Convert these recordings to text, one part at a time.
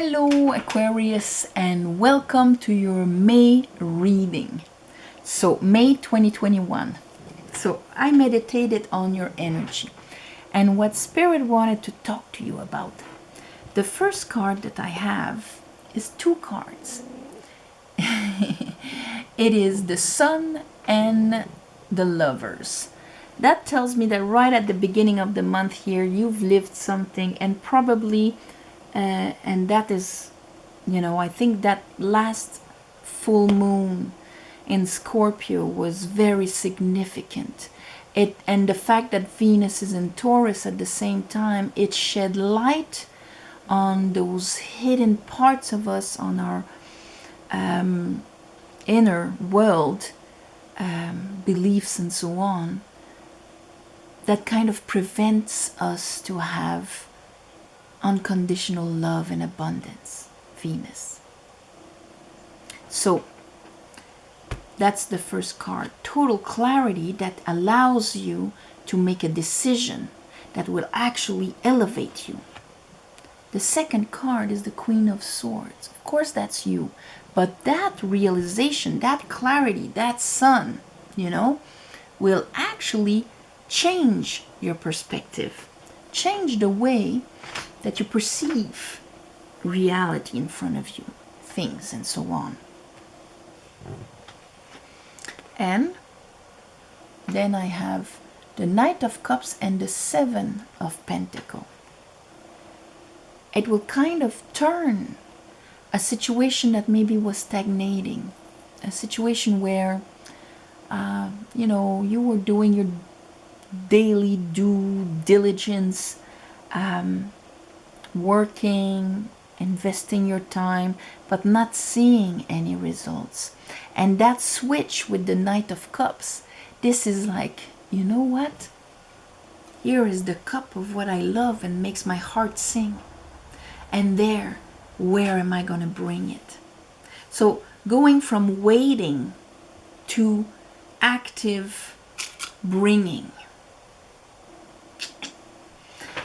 Hello Aquarius, and welcome to your May reading. So May 2021. So I meditated on your energy and what Spirit wanted to talk to you about. The first card that I have is two cards. It is the Sun and the Lovers. That tells me that right at the beginning of the month here, you've lived something, and probably and that is, I think that last full moon in Scorpio was very significant. And the fact that Venus is in Taurus at the same time, it shed light on those hidden parts of us, on our inner world, beliefs and so on, that kind of prevents us to have unconditional love and abundance. Venus. So that's the first card. Total clarity that allows you to make a decision that will actually elevate you. The second card is the Queen of Swords. Of course that's you, but that realization, that clarity, that sun, will actually change your perspective, change the way that you perceive reality in front of you, things and so on. And then I have the Knight of Cups and the Seven of Pentacles. It will kind of turn a situation that maybe was stagnating, a situation where you were doing your daily due diligence, working, investing your time, but not seeing any results. And that switch with the Knight of Cups, this is like, you know what? Here is the cup of what I love and makes my heart sing. And there, where am I going to bring it? So going from waiting to active bringing.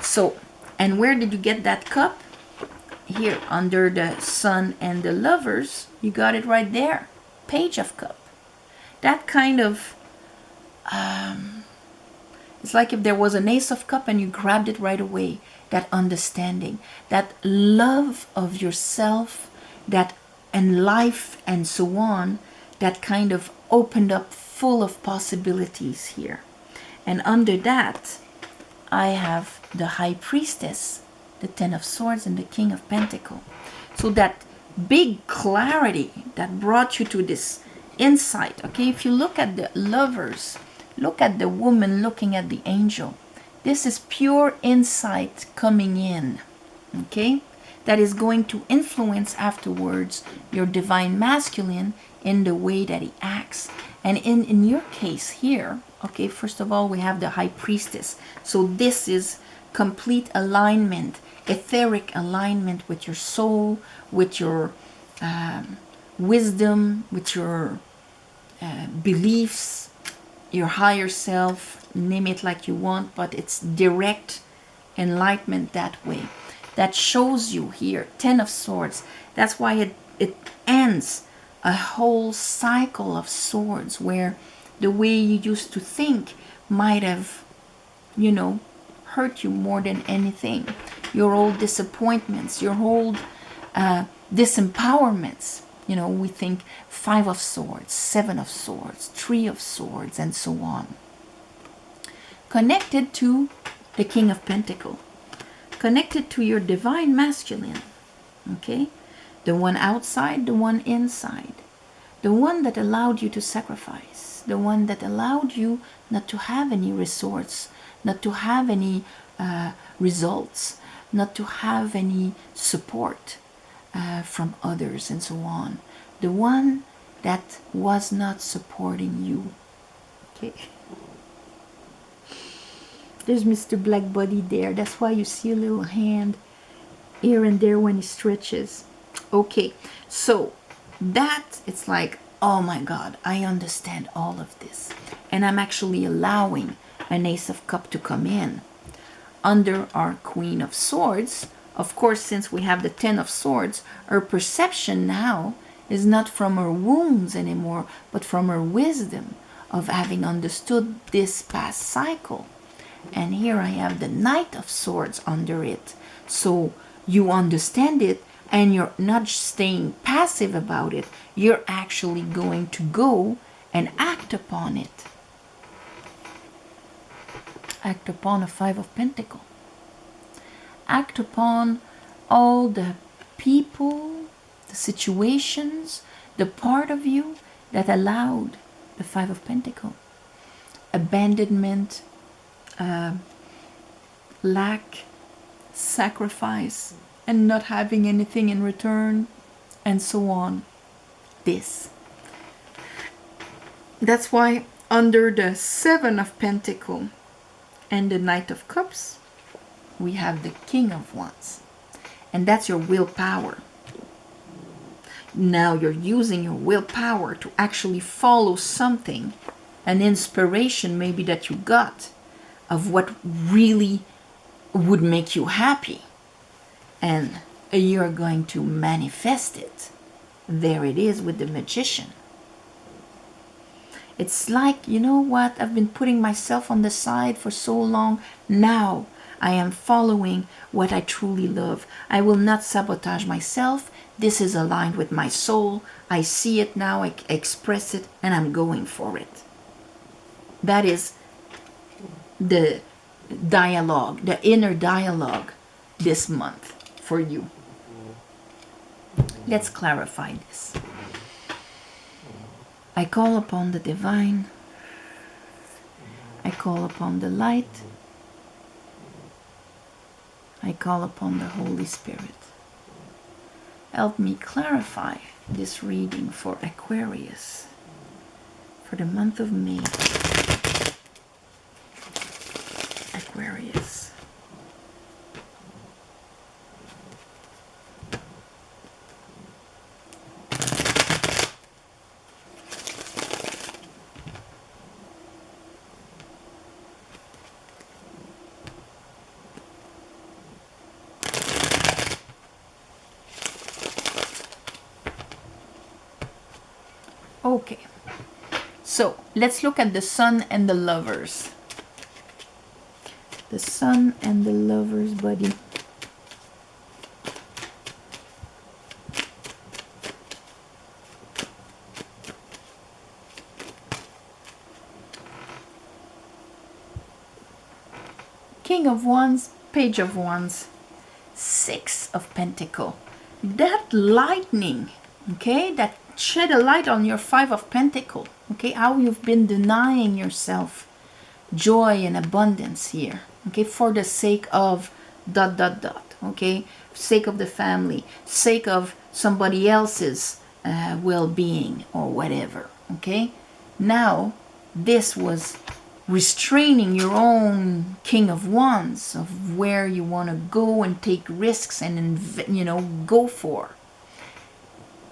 So, and where did you get that cup? Here, under the Sun and the Lovers, you got it right there. Page of Cup. That kind of, it's like if there was an Ace of Cup and you grabbed it right away. That understanding, that love of yourself, that and life and so on, that kind of opened up full of possibilities here. And under that, I have the High Priestess, the Ten of Swords, and the King of Pentacles. So that big clarity that brought you to this insight. Okay, if you look at the Lovers, look at the woman looking at the angel. This is pure insight coming in. Okay, that is going to influence afterwards your divine masculine in the way that he acts. And in your case here, okay, first of all, we have the High Priestess. So this is complete alignment, etheric alignment with your soul, with your wisdom, with your beliefs, your higher self, name it like you want, but it's direct enlightenment that way. That shows you here, Ten of Swords. That's why it ends a whole cycle of swords where the way you used to think might have, hurt you more than anything. Your old disappointments, your old disempowerments. We think Five of Swords, Seven of Swords, Three of Swords, and so on. Connected to the King of Pentacles. Connected to your divine masculine. Okay? The one outside, the one inside. The one that allowed you to sacrifice. The one that allowed you not to have any resource, not to have any results, not to have any support from others and so on. The one that was not supporting you. Okay. There's Mr. Black Body there. That's why you see a little hand here and there when he stretches. Okay, so that, it's like, oh my God, I understand all of this. And I'm actually allowing an Ace of Cups to come in. Under our Queen of Swords, Of course, since we have the Ten of Swords, her perception now is not from her wounds anymore, but from her wisdom of having understood this past cycle. And here I have the Knight of Swords under it. So you understand it, and you're not staying passive about it. You're actually going to go and act upon it. Act upon a Five of Pentacles. Act upon all the people, the situations, the part of you that allowed the Five of Pentacles. Abandonment, lack, sacrifice, and not having anything in return, and so on. That's why under the Seven of Pentacles and the Knight of Cups, we have the King of Wands. And that's your willpower. Now you're using your willpower to actually follow something, an inspiration maybe that you got of what really would make you happy. And you're going to manifest it. There it is with the Magician. It's like, you know what, I've been putting myself on the side for so long. Now I am following what I truly love. I will not sabotage myself. This is aligned with my soul. I see it now, I express it, and I'm going for it. That is the dialogue, the inner dialogue this month for you. Let's clarify this. I call upon the divine. I call upon the light. I call upon the Holy Spirit. Help me clarify this reading for Aquarius for the month of May. Aquarius. Okay, so let's look at the Sun and the Lovers. The Sun and the Lovers, buddy. King of Wands, Page of Wands, Six of Pentacles. That lightning, okay, that shed a light on your Five of Pentacles, okay, how you've been denying yourself joy and abundance here, okay, for the sake of ... okay, sake of the family, sake of somebody else's well-being or whatever, okay. Now this was restraining your own King of Wands of where you want to go and take risks and, you know, go for.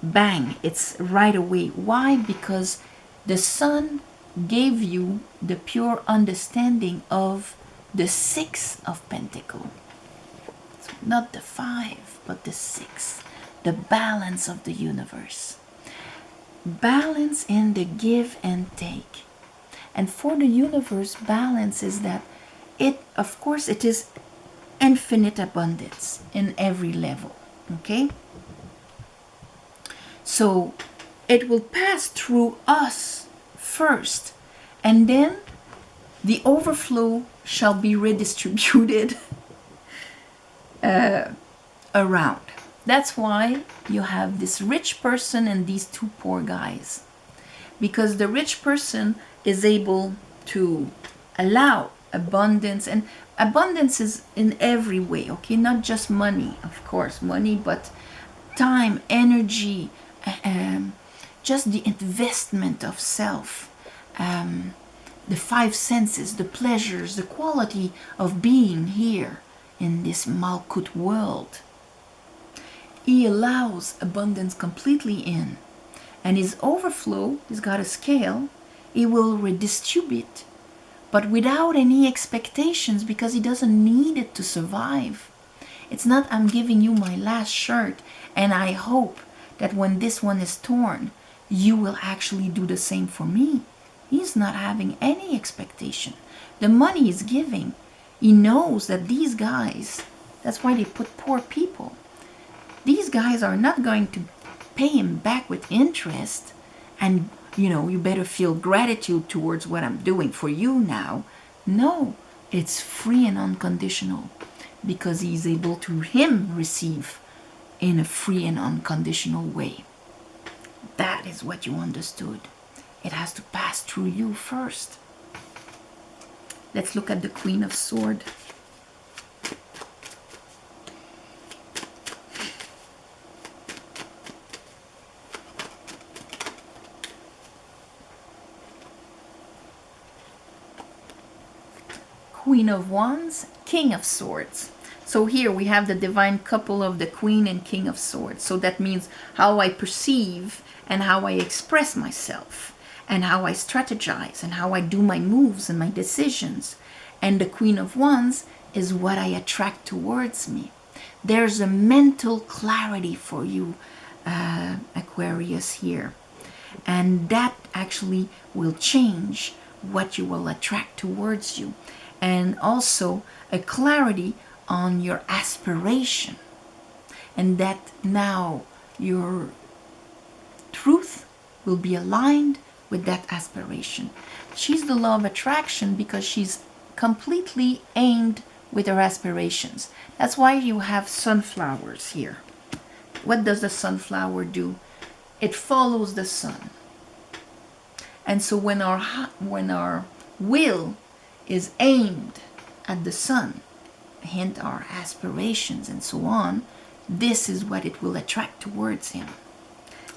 Bang, it's right away. Why? Because the Sun gave you the pure understanding of the Six of Pentacles. So not the Five, but the Six. The balance of the universe. Balance in the give and take. And for the universe, balance is that it, of course, it is infinite abundance in every level. Okay? So it will pass through us first, and then the overflow shall be redistributed around. That's why you have this rich person and these two poor guys. Because the rich person is able to allow abundance, and abundance is in every way, okay? Not just money, of course, money, but time, energy, just the investment of self, the five senses, the pleasures, the quality of being here in this Malkut world. He allows abundance completely in. And his overflow, he's got a scale, he will redistribute, but without any expectations, because he doesn't need it to survive. It's not I'm giving you my last shirt and I hope that when this one is torn, you will actually do the same for me. He's not having any expectation. The money he's giving, he knows that these guys, that's why they put poor people. These guys are not going to pay him back with interest and, you better feel gratitude towards what I'm doing for you now. No, it's free and unconditional because he's able to receive in a free and unconditional way. That is what you understood. It has to pass through you first. Let's look at the Queen of Swords. Queen of Wands, King of Swords. So here we have the divine couple of the Queen and King of Swords. So that means how I perceive and how I express myself and how I strategize and how I do my moves and my decisions. And the Queen of Wands is what I attract towards me. There's a mental clarity for you, Aquarius, here. And that actually will change what you will attract towards you. And also a clarity on your aspiration. And that now your truth will be aligned with that aspiration. She's the law of attraction because she's completely aimed with her aspirations. That's why you have sunflowers here. What does the sunflower do? It follows the sun. And so when our will is aimed at the sun, hint our aspirations and so on, this is what it will attract towards him.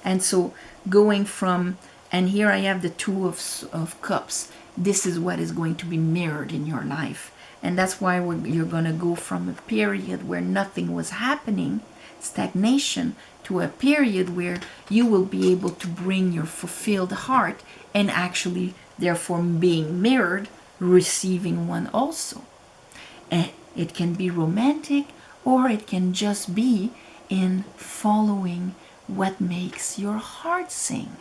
And so going from, and here I have the Two of Cups, this is what is going to be mirrored in your life. And that's why you're going to go from a period where nothing was happening, stagnation, to a period where you will be able to bring your fulfilled heart and actually therefore being mirrored, receiving one also. And it can be romantic or it can just be in following what makes your heart sing.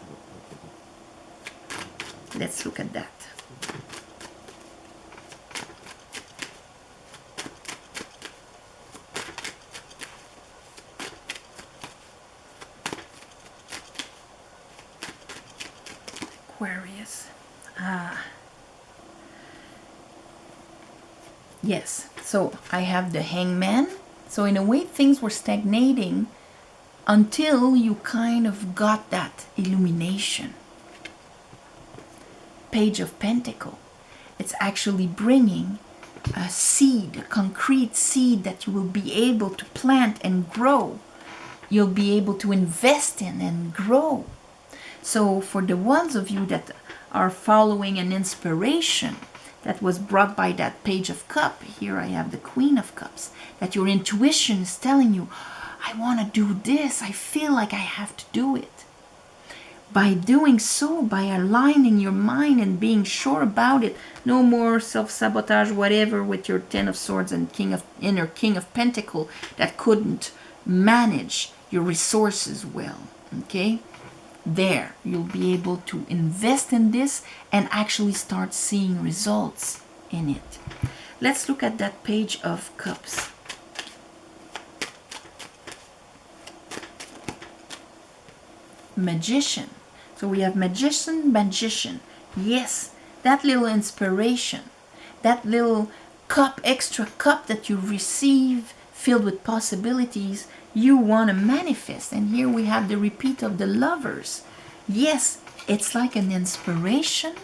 Let's look at that. Aquarius. Yes, so I have the Hangman. So in a way things were stagnating until you kind of got that illumination. Page of Pentacles. It's actually bringing a seed, a concrete seed that you will be able to plant and grow. You'll be able to invest in and grow. So for the ones of you that are following an inspiration that was brought by that Page of Cups, here I have the Queen of Cups, that your intuition is telling you, I want to do this, I feel like I have to do it. By doing so, by aligning your mind and being sure about it, no more self-sabotage, whatever, with your Ten of Swords and inner King of Pentacles that couldn't manage your resources well, okay? There, you'll be able to invest in this and actually start seeing results in it. Let's look at that Page of Cups. Magician. So we have magician. Yes, that little inspiration, that little cup, extra cup that you receive filled with possibilities, you want to manifest. And here we have the repeat of the Lovers. Yes, it's like an inspiration.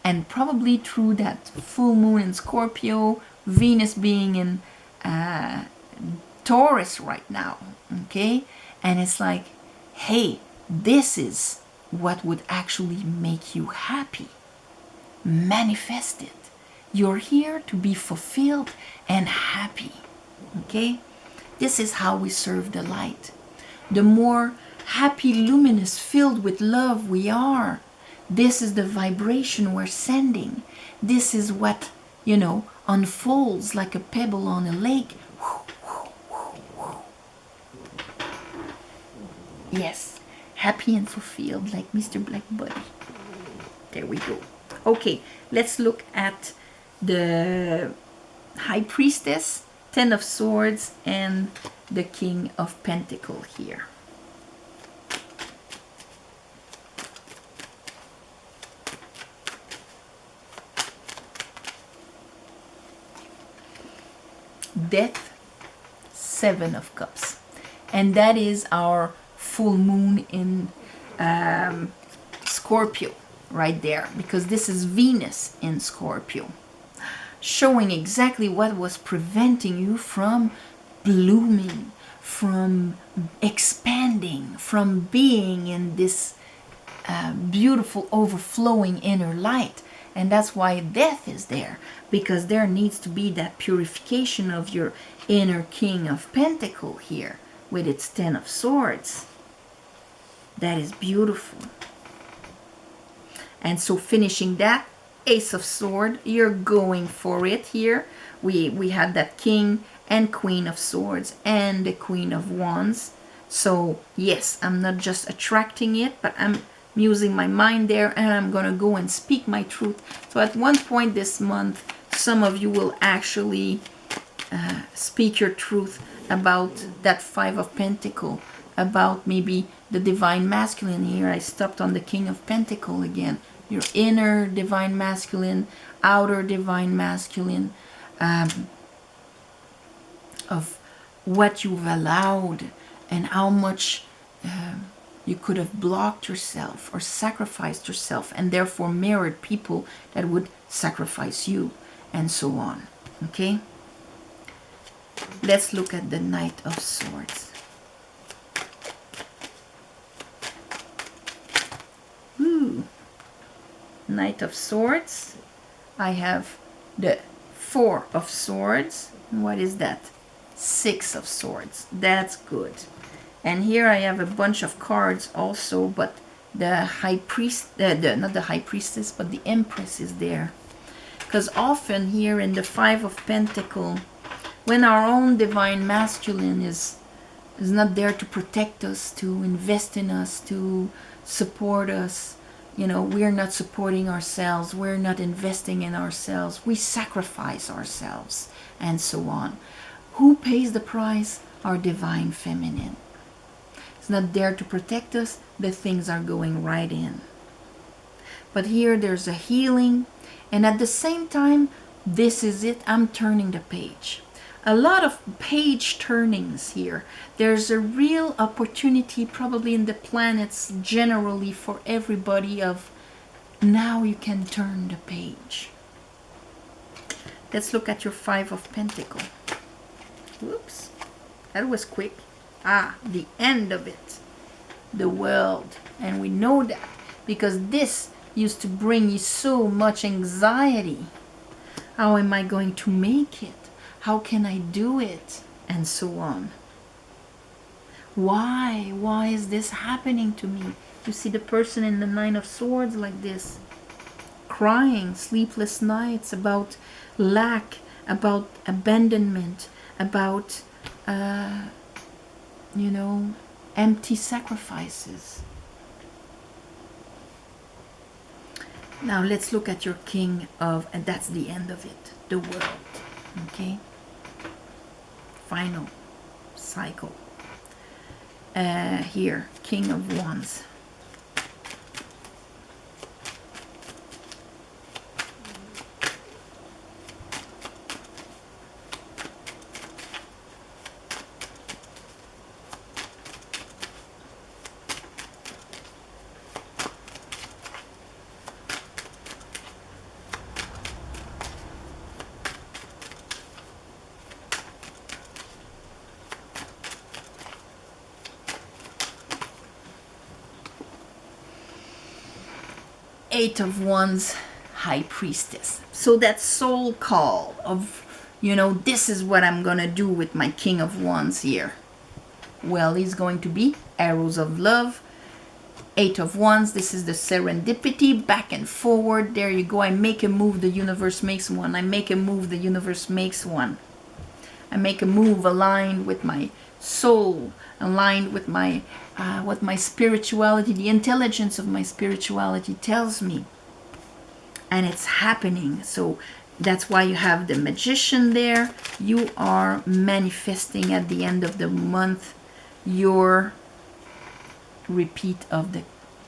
And probably through that full moon in Scorpio, Venus being in Taurus right now, okay? And it's like, hey, this is what would actually make you happy. Manifest it. You're here to be fulfilled and happy, okay? This is how we serve the light. The more happy, luminous, filled with love we are, this is the vibration we're sending. This is what, unfolds like a pebble on a lake. Yes, happy and fulfilled like Mr. Black Buddy. There we go. Okay, let's look at the High Priestess, Ten of Swords, and the King of Pentacles here. Death, Seven of Cups. And that is our full moon in Scorpio right there, because this is Venus in Scorpio, showing exactly what was preventing you from blooming, from expanding, from being in this beautiful overflowing inner light. And that's why death is there, because there needs to be that purification of your inner King of Pentacles here with its Ten of Swords. That is beautiful. And so finishing that, Ace of Swords, you're going for it here. We had that King and Queen of Swords and the Queen of Wands. So yes, I'm not just attracting it, but I'm using my mind there, and I'm gonna go and speak my truth. So at one point this month, some of you will actually speak your truth about that Five of Pentacles, about maybe the Divine Masculine. Here I stopped on the King of Pentacles again. Your inner Divine Masculine, outer Divine Masculine, of what you've allowed and how much you could have blocked yourself or sacrificed yourself, and therefore mirrored people that would sacrifice you, and so on. Okay? Let's look at the Knight of Swords. Ooh. Knight of Swords. I have the Four of Swords. What is that? Six of Swords. That's good. And here I have a bunch of cards also, but the High Priest, not the High Priestess, but the Empress is there. Because often here in the Five of Pentacles, when our own Divine Masculine is not there to protect us, to invest in us, to support us, you know, we're not supporting ourselves, we're not investing in ourselves, we sacrifice ourselves, and so on. Who pays the price? Our Divine Feminine. It's not there to protect us, the things are going right in. But here there's a healing, and at the same time, this is it, I'm turning the page. A lot of page turnings here. There's a real opportunity probably in the planets generally for everybody of now you can turn the page. Let's look at your Five of Pentacles. Whoops, that was quick. Ah, the end of it. The World. And we know that because this used to bring you so much anxiety. How am I going to make it? How can I do it? And so on. Why? Why is this happening to me? You see the person in the Nine of Swords like this, crying, sleepless nights about lack, about abandonment, about, you know, empty sacrifices. Now let's look at your King of, and that's the end of it, the World. Okay? Final cycle. Here, King of Wands. Eight of Wands, High Priestess. So that soul call of, you know, this is what I'm gonna do with my King of Wands here. Well, he's going to be arrows of love. Eight of Wands, this is the serendipity, back and forward. There you go. I make a move, the universe makes one. I make a move, the universe makes one. I make a move aligned with my soul, aligned with my what my spirituality, the intelligence of my spirituality tells me. And it's happening. So that's why you have the Magician there. You are manifesting at the end of the month your repeat of the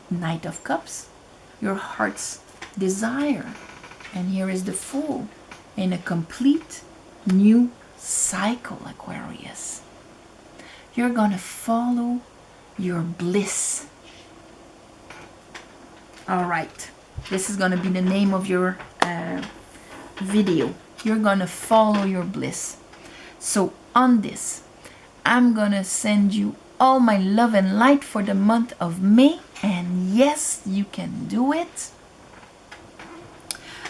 Knight of Cups, your heart's desire. And here is the Fool in a complete new cycle, Aquarius. You're gonna follow your bliss. All right, this is gonna be the name of your video. You're gonna follow your bliss. So on this, I'm gonna send you all my love and light for the month of May. And yes, you can do it.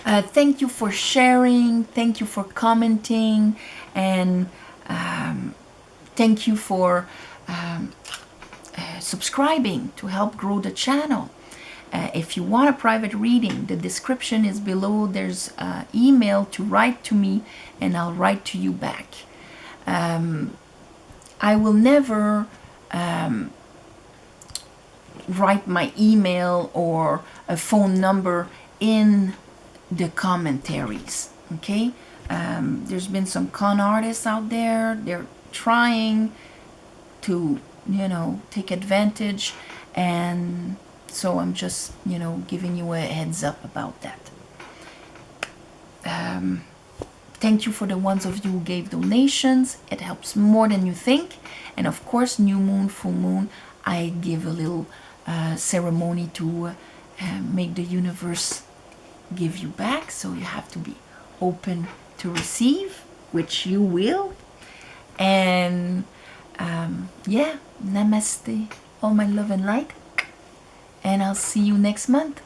Thank you for sharing. Thank you for commenting. And thank you for subscribing to help grow the channel. If you want a private reading, the description is below. There's email to write to me, and I'll write to you back. I will never write my email or a phone number in the commentaries, okay? There's been some con artists out there. They're trying to, take advantage, and so I'm just, giving you a heads up about that. Thank you for the ones of you who gave donations. It helps more than you think. And of course, new moon, full moon, I give a little ceremony to make the universe give you back. So you have to be open to receive, which you will. And yeah, namaste, all my love and light. And I'll see you next month.